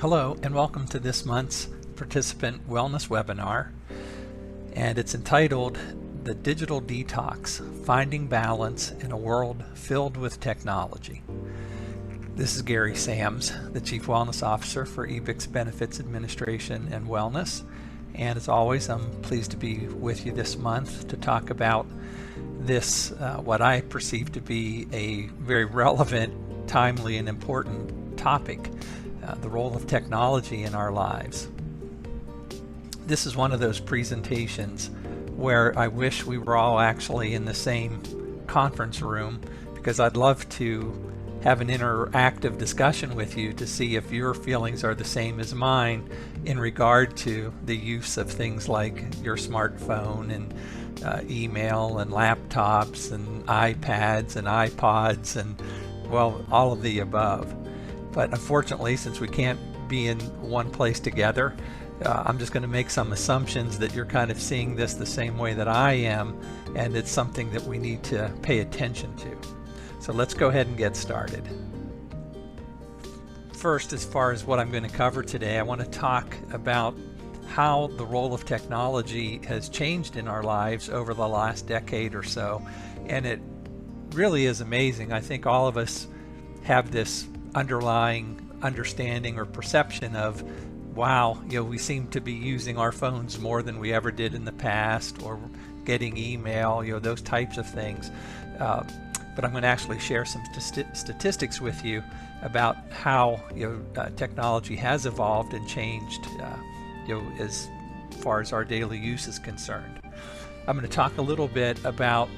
Hello and welcome to this month's participant wellness webinar, and it's entitled The Digital Detox, Finding Balance in a World Filled with Technology. This is Gary Sams, the Chief Wellness Officer for EBAW Benefits Administration and Wellness, and as always I'm pleased to be with you this month to talk about this, what I perceive to be a very relevant, timely, and important topic. The role of technology in our lives. This is one of those presentations where I wish we were all actually in the same conference room, because I'd love to have an interactive discussion with you to see if your feelings are the same as mine in regard to the use of things like your smartphone and email and laptops and iPads and iPods and, well, all of the above. But unfortunately, since we can't be in one place together, I'm just going to make some assumptions that you're kind of seeing this the same way that I am, and it's something that we need to pay attention to. So let's go ahead and get started. First, as far as what I'm going to cover today, I want to talk about how the role of technology has changed in our lives over the last decade or so. And it really is amazing. I think all of us have this underlying understanding or perception of, wow, we seem to be using our phones more than we ever did in the past, or getting email, those types of things. But I'm going to actually share some statistics with you about how technology has evolved and changed as far as our daily use is concerned. I'm going to talk a little bit about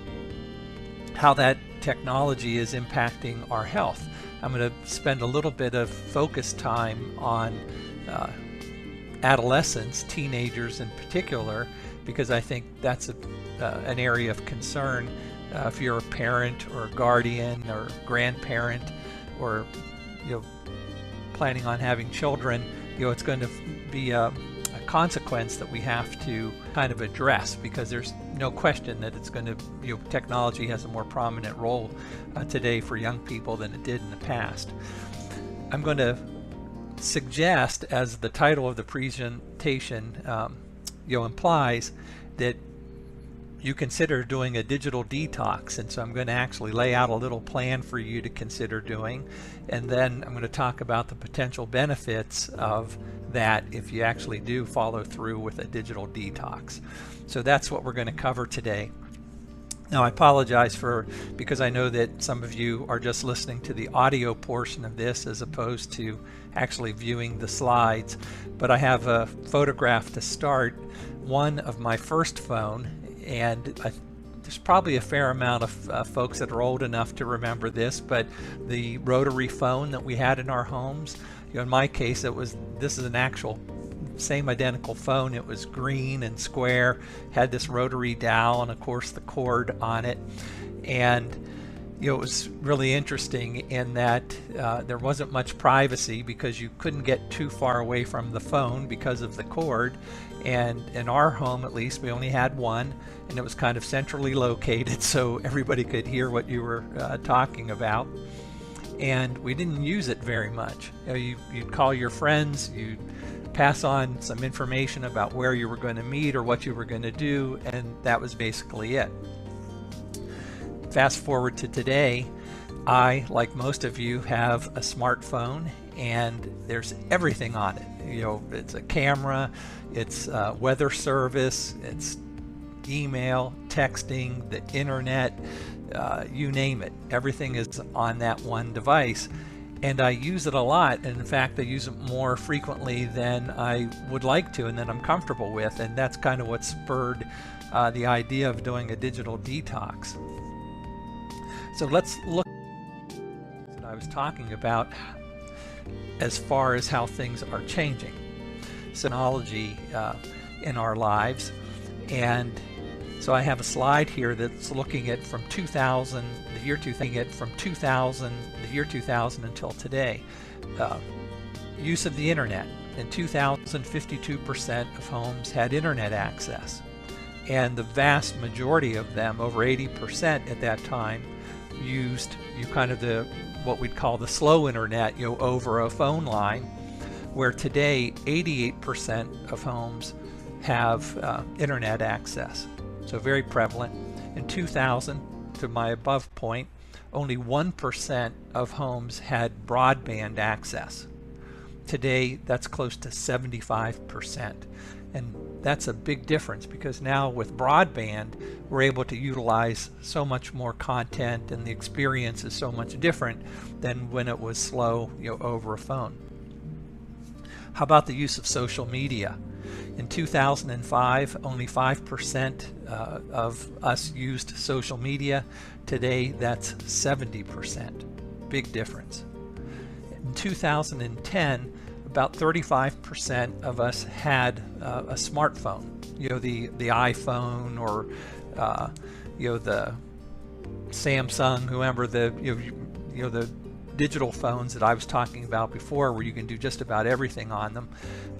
how that technology is impacting our health. I'm going to spend a little bit of focus time on adolescents, teenagers in particular, because I think that's an area of concern if you're a parent or a guardian or grandparent, or planning on having children. It's going to be a consequence that we have to kind of address, because there's no question that it's going to, technology has a more prominent role today for young people than it did in the past. I'm going to suggest, as the title of the presentation implies, that you consider doing a digital detox. And so I'm going to actually lay out a little plan for you to consider doing, and then I'm going to talk about the potential benefits of that if you actually do follow through with a digital detox. So that's what we're going to cover today. Now I apologize because I know that some of you are just listening to the audio portion of this as opposed to actually viewing the slides, but I have a photograph to start, one of my first phone, and there's probably a fair amount of folks that are old enough to remember this, but the rotary phone that we had in our homes, in my case, this is an actual same identical phone. It was green and square, had this rotary dial and of course the cord on it. And it was really interesting in that there wasn't much privacy, because you couldn't get too far away from the phone because of the cord. And in our home, at least, we only had one, and it was kind of centrally located so everybody could hear what you were talking about. And we didn't use it very much. You'd call your friends, you'd pass on some information about where you were going to meet or what you were going to do, and that was basically it. Fast forward to today, I, like most of you, have a smartphone, and there's everything on it. It's a camera, it's weather service, it's email, texting, the internet, you name it. Everything is on that one device, and I use it a lot. And in fact, I use it more frequently than I would like to and that I'm comfortable with, and that's kind of what spurred the idea of doing a digital detox. So let's look at what I was talking about as far as how things are changing. Technology in our lives, and so I have a slide here that's looking at from 2000, the year 2000 until today. Use of the internet. In 2000, 52% of homes had internet access, and the vast majority of them, over 80% at that time, used what we'd call the slow internet, over a phone line. where today 88% of homes have internet access. So very prevalent. In 2000, to my above point, only 1% of homes had broadband access. Today, that's close to 75%. And that's a big difference, because now with broadband, we're able to utilize so much more content, and the experience is so much different than when it was slow, over a phone. How about the use of social media? In 2005, only 5% of us used social media. Today, that's 70%. Big difference. In 2010, about 35% of us had a smartphone. The iPhone, or the Samsung, whoever, the digital phones that I was talking about before, where you can do just about everything on them.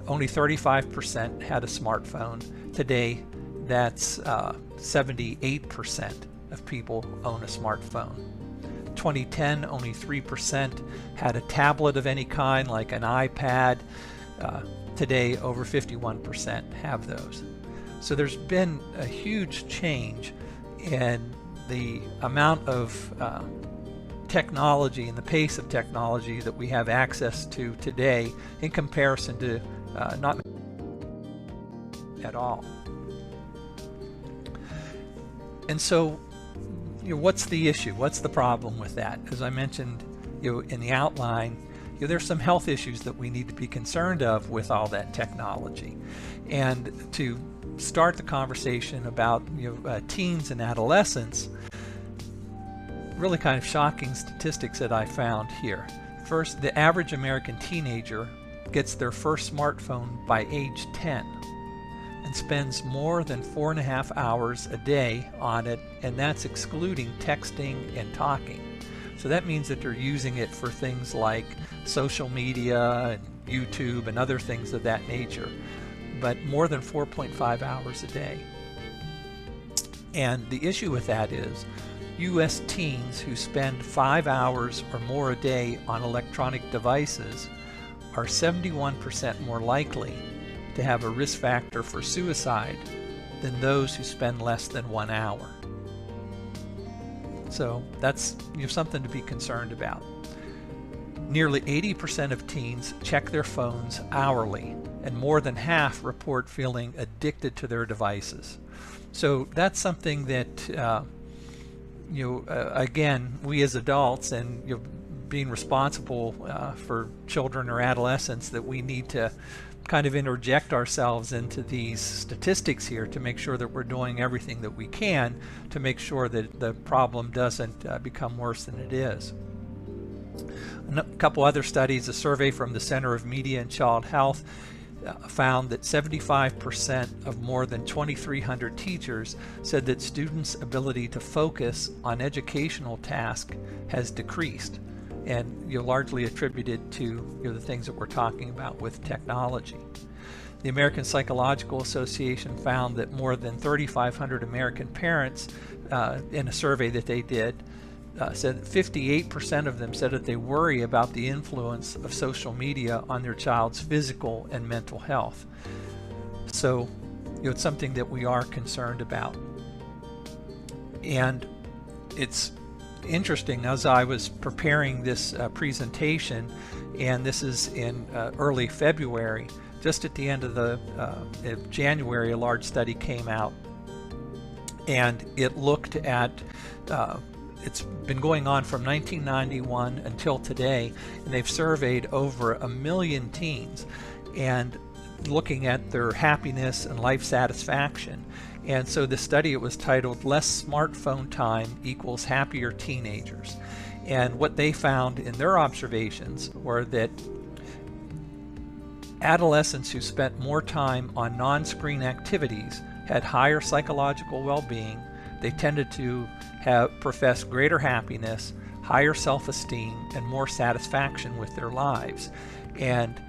Only 35% had a smartphone. Today, that's 78% of people own a smartphone. 2010, only 3% had a tablet of any kind, like an iPad. Today, over 51% have those. So there's been a huge change in the amount of technology and the pace of technology that we have access to today in comparison to not at all. And so, what's the issue? What's the problem with that? As I mentioned, in the outline, there's some health issues that we need to be concerned of with all that technology. And to start the conversation about teens and adolescents, really kind of shocking statistics that I found here. First, the average American teenager gets their first smartphone by age 10 and spends more than 4.5 hours a day on it, and that's excluding texting and talking. So that means that they're using it for things like social media and YouTube and other things of that nature, but more than 4.5 hours a day. And the issue with that is U.S. teens who spend 5 hours or more a day on electronic devices are 71% more likely to have a risk factor for suicide than those who spend less than 1 hour. So that's something to be concerned about. Nearly 80% of teens check their phones hourly, and more than half report feeling addicted to their devices. So that's something that again, we as adults, and being responsible for children or adolescents, that we need to kind of interject ourselves into these statistics here to make sure that we're doing everything that we can to make sure that the problem doesn't become worse than it is. A couple other studies, a survey from the Center of Media and Child Health found that 75% of more than 2,300 teachers said that students' ability to focus on educational tasks has decreased, and largely attributed to the things that we're talking about with technology. The American Psychological Association found that more than 3,500 American parents, in a survey that they did, said that 58% of them said that they worry about the influence of social media on their child's physical and mental health. So it's something that we are concerned about. And it's interesting, as I was preparing this presentation, and this is in early February, just at the end of January, a large study came out, and it looked at it's been going on from 1991 until today, and they've surveyed over 1 million teens and looking at their happiness and life satisfaction. And so the study, it was titled "Less Smartphone Time Equals Happier Teenagers." And what they found in their observations were that adolescents who spent more time on non-screen activities had higher psychological well-being. They tended to profess greater happiness, higher self-esteem, and more satisfaction with their lives. And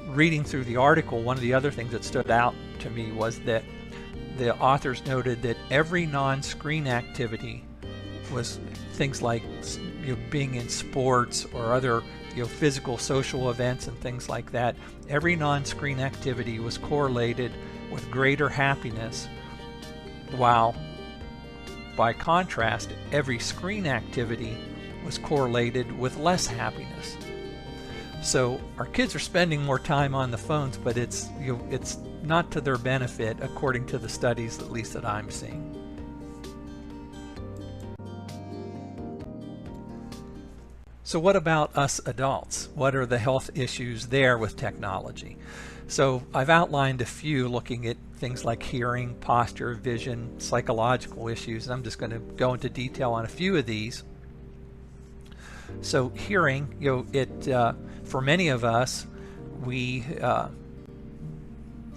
reading through the article, one of the other things that stood out to me was that the authors noted that every non-screen activity was things like being in sports or other physical social events and things like that, every non-screen activity was correlated with greater happiness, while by contrast, every screen activity was correlated with less happiness. So our kids are spending more time on the phones, but it's not to their benefit, according to the studies, at least that I'm seeing. So what about us adults? What are the health issues there with technology? So I've outlined a few, looking at things like hearing, posture, vision, psychological issues, and I'm just going to go into detail on a few of these. So hearing, for many of us, we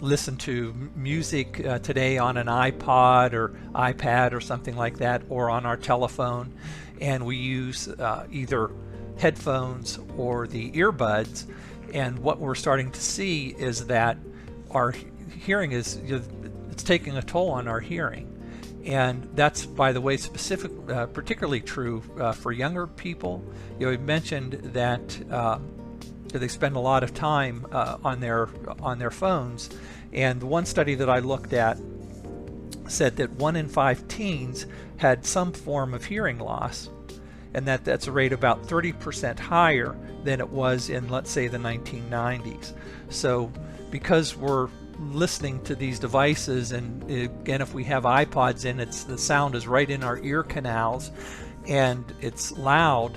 listen to music today on an iPod or iPad or something like that, or on our telephone, and we use either headphones or the earbuds, and what we're starting to see is that our hearing is, it's taking a toll on our hearing. And that's, by the way, particularly true for younger people. You mentioned that they spend a lot of time on their phones, and the one study that I looked at said that 1 in 5 teens had some form of hearing loss, and that's a rate about 30% higher than it was in, let's say, the 1990s. So because we're listening to these devices, and again, if we have iPods in, the sound is right in our ear canals, and it's loud,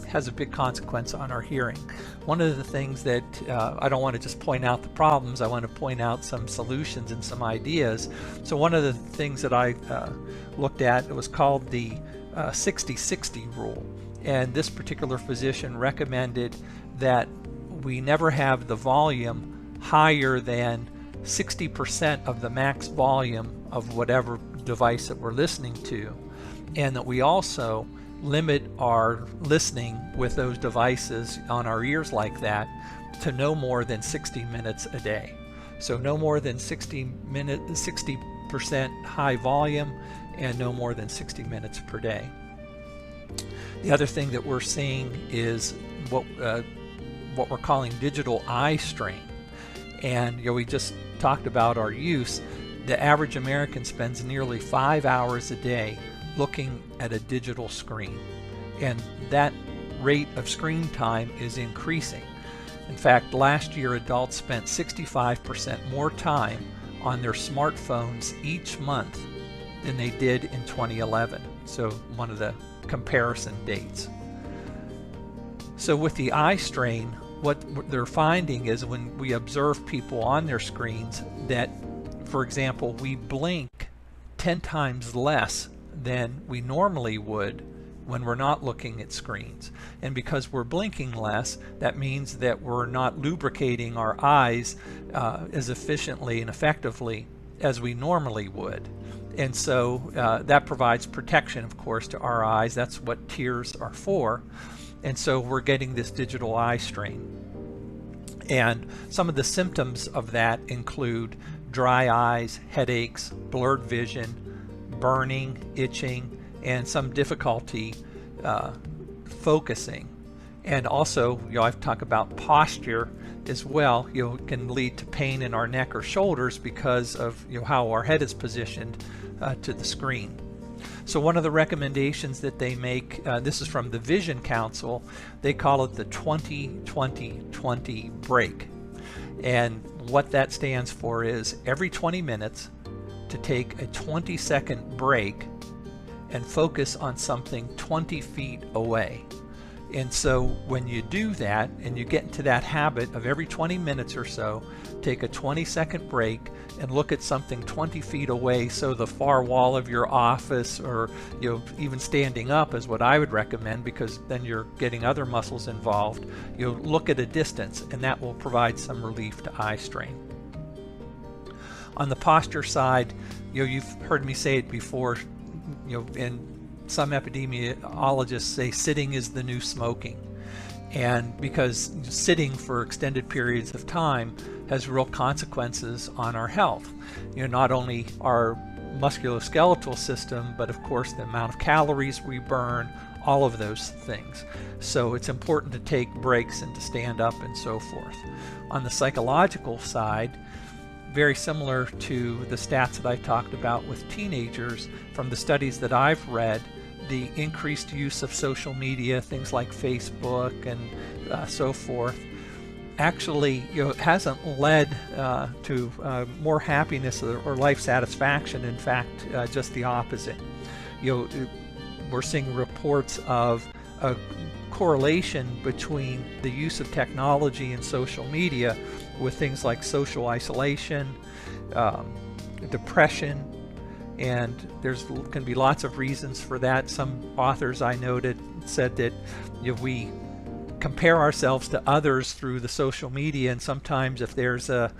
has a big consequence on our hearing. One of the things that I don't want to just point out the problems, I want to point out some solutions and some ideas. So one of the things that I looked at, it was called the 60-60 rule, and this particular physician recommended that we never have the volume higher than 60% of the max volume of whatever device that we're listening to, and that we also limit our listening with those devices on our ears like that to no more than 60 minutes a day. So no more than 60% high volume, and no more than 60 minutes per day. The other thing that we're seeing is what we're calling digital eye strain. And we just talked about our use. The average American spends nearly 5 hours a day looking at a digital screen, and that rate of screen time is increasing. In fact, last year adults spent 65% more time on their smartphones each month than they did in 2011. So one of the comparison dates. So with the eye strain, what they're finding is when we observe people on their screens that, for example, we blink 10 times less than we normally would when we're not looking at screens. And because we're blinking less, that means that we're not lubricating our eyes as efficiently and effectively as we normally would. And so that provides protection, of course, to our eyes. That's what tears are for. And so we're getting this digital eye strain. And some of the symptoms of that include dry eyes, headaches, blurred vision, burning, itching, and some difficulty focusing. And also, I've talked about posture as well. It can lead to pain in our neck or shoulders because of how our head is positioned to the screen. So one of the recommendations that they make, this is from the Vision Council, they call it the 20-20-20 break. And what that stands for is every 20 minutes to take a 20-second break and focus on something 20 feet away. And so when you do that and you get into that habit of every 20 minutes or so, take a 20-second break and look at something 20 feet away, so the far wall of your office, or even standing up is what I would recommend, because then you're getting other muscles involved. Look at a distance, and that will provide some relief to eye strain. On the posture side, you've heard me say it before, and some epidemiologists say sitting is the new smoking. And because sitting for extended periods of time has real consequences on our health. Not only our musculoskeletal system, but of course the amount of calories we burn, all of those things. So it's important to take breaks and to stand up and so forth. On the psychological side, very similar to the stats that I talked about with teenagers, from the studies that I've read, the increased use of social media, things like Facebook and so forth, actually hasn't led to more happiness or life satisfaction. In fact, just the opposite. We're seeing reports of a correlation between the use of technology and social media with things like social isolation, depression, and there's can be lots of reasons for that. Some authors I noted said that we compare ourselves to others through the social media, and sometimes if there's a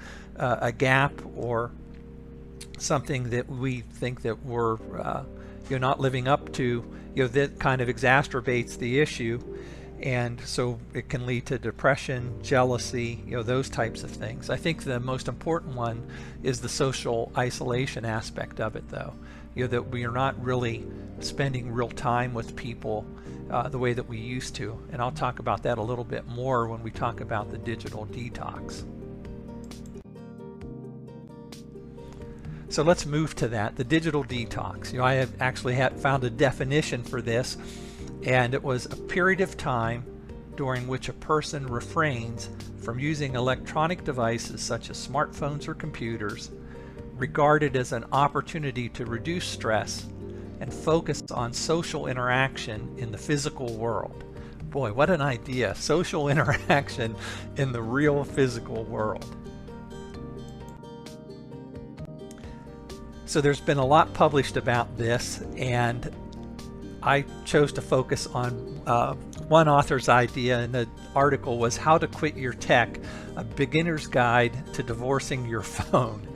gap or something that we think that we're not living up to, that kind of exacerbates the issue, and so it can lead to depression, jealousy, those types of things. I think the most important one is the social isolation aspect of it, though, that we are not really spending real time with people the way that we used to, and I'll talk about that a little bit more when we talk about the digital detox. So let's move to that, the digital detox. I have actually found a definition for this, and it was a period of time during which a person refrains from using electronic devices such as smartphones or computers, regarded as an opportunity to reduce stress and focus on social interaction in the physical world. Boy, what an idea, social interaction in the real physical world. So there's been a lot published about this, and I chose to focus on one author's idea, and the article was How to Quit Your Tech, a Beginner's Guide to Divorcing Your Phone.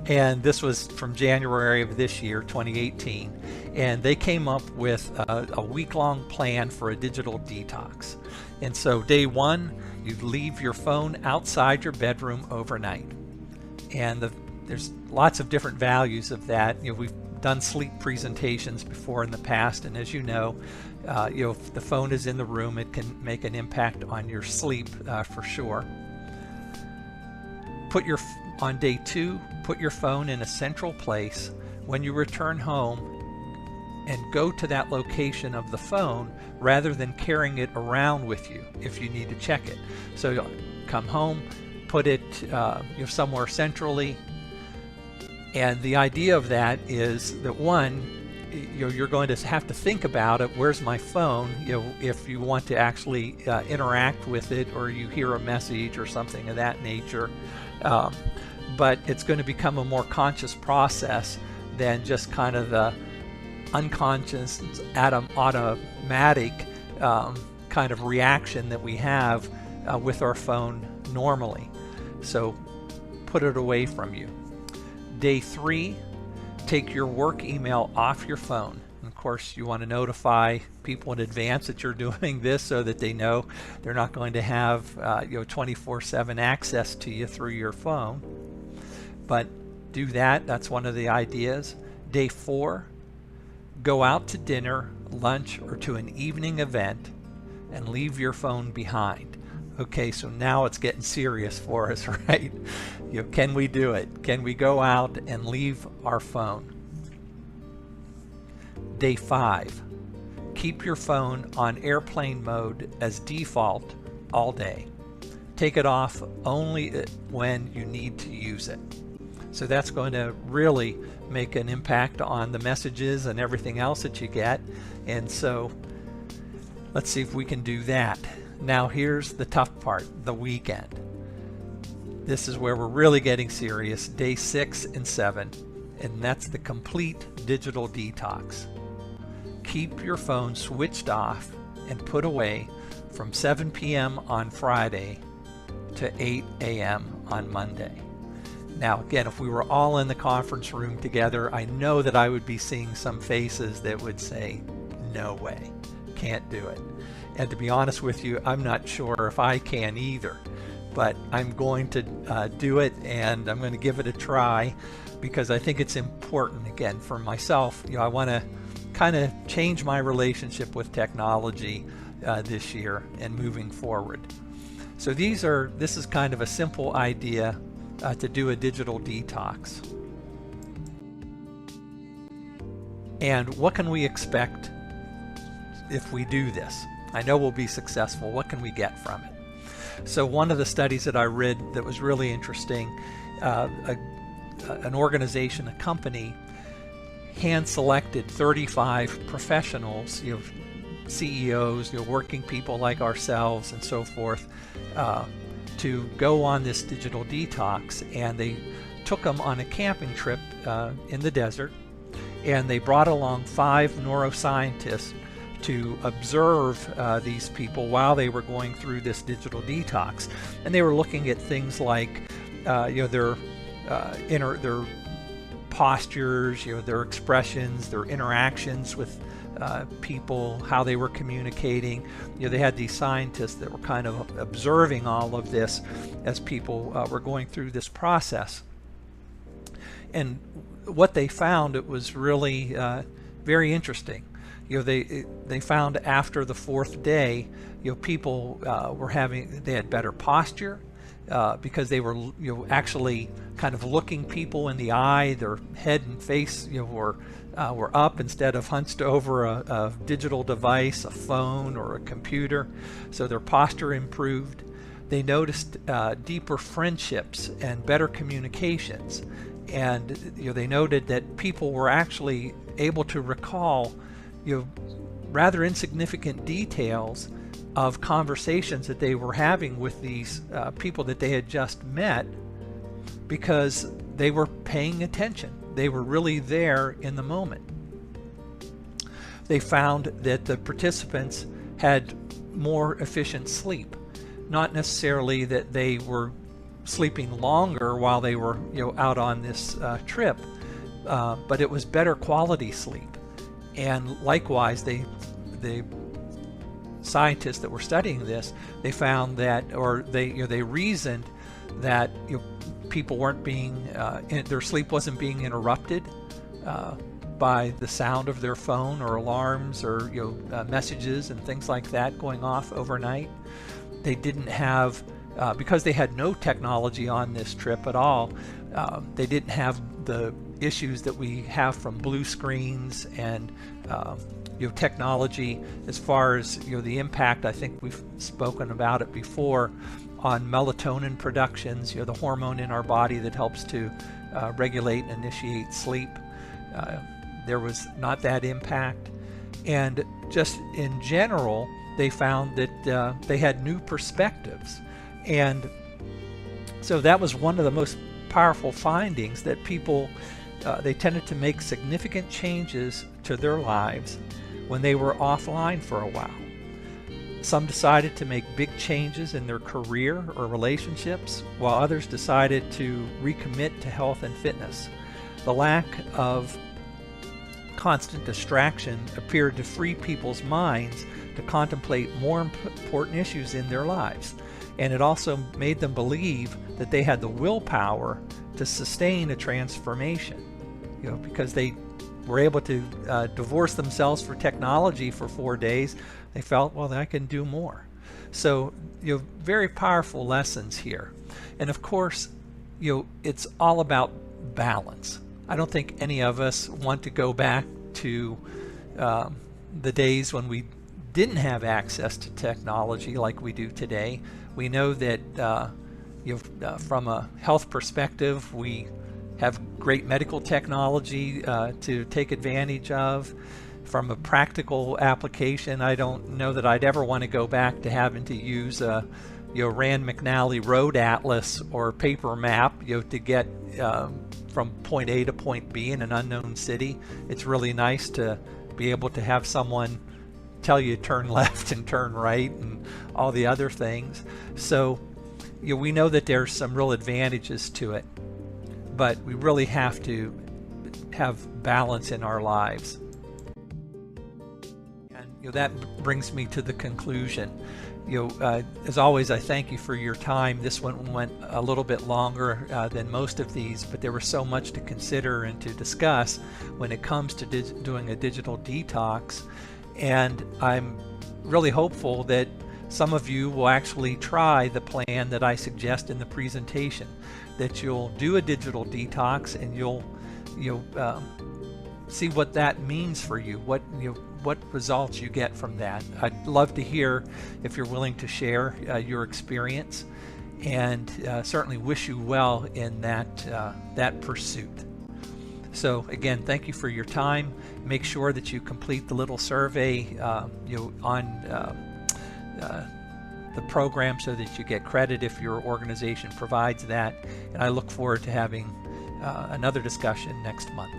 And this was from January of this year, 2018. And they came up with a week-long plan for a digital detox. And so day one, you leave your phone outside your bedroom overnight. And there's lots of different values of that. We've done sleep presentations before in the past, and as you know, if the phone is in the room, it can make an impact on your sleep for sure. On day two, put your phone in a central place. When you return home, and go to that location of the phone rather than carrying it around with you if you need to check it. So you'll come home, put it somewhere centrally. And the idea of that is that one, you're going to have to think about it. Where's my phone? If you want to actually interact with it, or you hear a message or something of that nature. But it's going to become a more conscious process than just kind of the unconscious, automatic kind of reaction that we have with our phone normally. So put it away from you. Day three, take your work email off your phone. And of course, you want to notify people in advance that you're doing this so that they know they're not going to have 24/7 access to you through your phone. But do that. That's one of the ideas. Day four, go out to dinner, lunch, or to an evening event and leave your phone behind. Okay, so now it's getting serious for us, right? Can we do it? Can we go out and leave our phone? Day five, keep your phone on airplane mode as default all day. Take it off only when you need to use it. So that's going to really make an impact on the messages and everything else that you get. And so let's see if we can do that. Now here's the tough part, the weekend. This is where we're really getting serious, day 6 and 7, and that's the complete digital detox. Keep your phone switched off and put away from 7 p.m. on Friday to 8 a.m. on Monday. Now again, if we were all in the conference room together, I know that I would be seeing some faces that would say, no way, can't do it. And to be honest with you, I'm not sure if I can either, but I'm going to do it, and I'm going to give it a try, because I think it's important. Again, for myself, I want to kind of change my relationship with technology this year and moving forward. So this is kind of a simple idea to do a digital detox. And what can we expect if we do this? I know we'll be successful. What can we get from it? So one of the studies that I read that was really interesting, an organization, a company, hand-selected 35 professionals, CEOs, working people like ourselves and so forth, to go on this digital detox. And they took them on a camping trip in the desert, and they brought along 5 neuroscientists to observe these people while they were going through this digital detox. And they were looking at things like their postures, their expressions, their interactions with people, how they were communicating. They had these scientists that were kind of observing all of this as people were going through this process. And what they found, it was really very interesting. They found after the 4th day, people they had better posture because they were actually kind of looking people in the eye. Their head and face were up instead of hunched over a digital device, a phone or a computer. So their posture improved. They noticed deeper friendships and better communications. And they noted that people were actually able to recall rather insignificant details of conversations that they were having with these people that they had just met, because they were paying attention. They were really there in the moment. They found that the participants had more efficient sleep. Not necessarily that they were sleeping longer while they were out on this trip, but it was better quality sleep. And likewise, the scientists that were studying this, they found that, or they reasoned that people weren't being their sleep wasn't being interrupted by the sound of their phone or alarms or messages and things like that going off overnight. They didn't have because they had no technology on this trip at all. They didn't have the issues that we have from blue screens and technology as far as the impact. I think we've spoken about it before on melatonin productions, the hormone in our body that helps to regulate and initiate sleep. There was not that impact. And just in general, they found that they had new perspectives. And so that was one of the most powerful findings, that people they tended to make significant changes to their lives when they were offline for a while. Some decided to make big changes in their career or relationships, while others decided to recommit to health and fitness. The lack of constant distraction appeared to free people's minds to contemplate more important issues in their lives. And it also made them believe that they had the willpower to sustain a transformation, because they were able to divorce themselves for technology for 4 days. They felt, well, I can do more. So, very powerful lessons here. And of course, it's all about balance. I don't think any of us want to go back to the days when we didn't have access to technology like we do today. We know that from a health perspective, we have great medical technology to take advantage of. From a practical application, I don't know that I'd ever want to go back to having to use a Rand McNally road atlas or paper map to get from point A to point B in an unknown city. It's really nice to be able to have someone tell you turn left and turn right and all the other things. So we know that there's some real advantages to it, but we really have to have balance in our lives. And that brings me to the conclusion. As always, I thank you for your time. This one went a little bit longer than most of these, but there was so much to consider and to discuss when it comes to doing a digital detox. And I'm really hopeful that some of you will actually try the plan that I suggest in the presentation, that you'll do a digital detox and you'll see what that means for you, what results you get from that. I'd love to hear if you're willing to share your experience, and certainly wish you well in that pursuit. So again, thank you for your time. Make sure that you complete the little survey on the program so that you get credit if your organization provides that. And I look forward to having another discussion next month.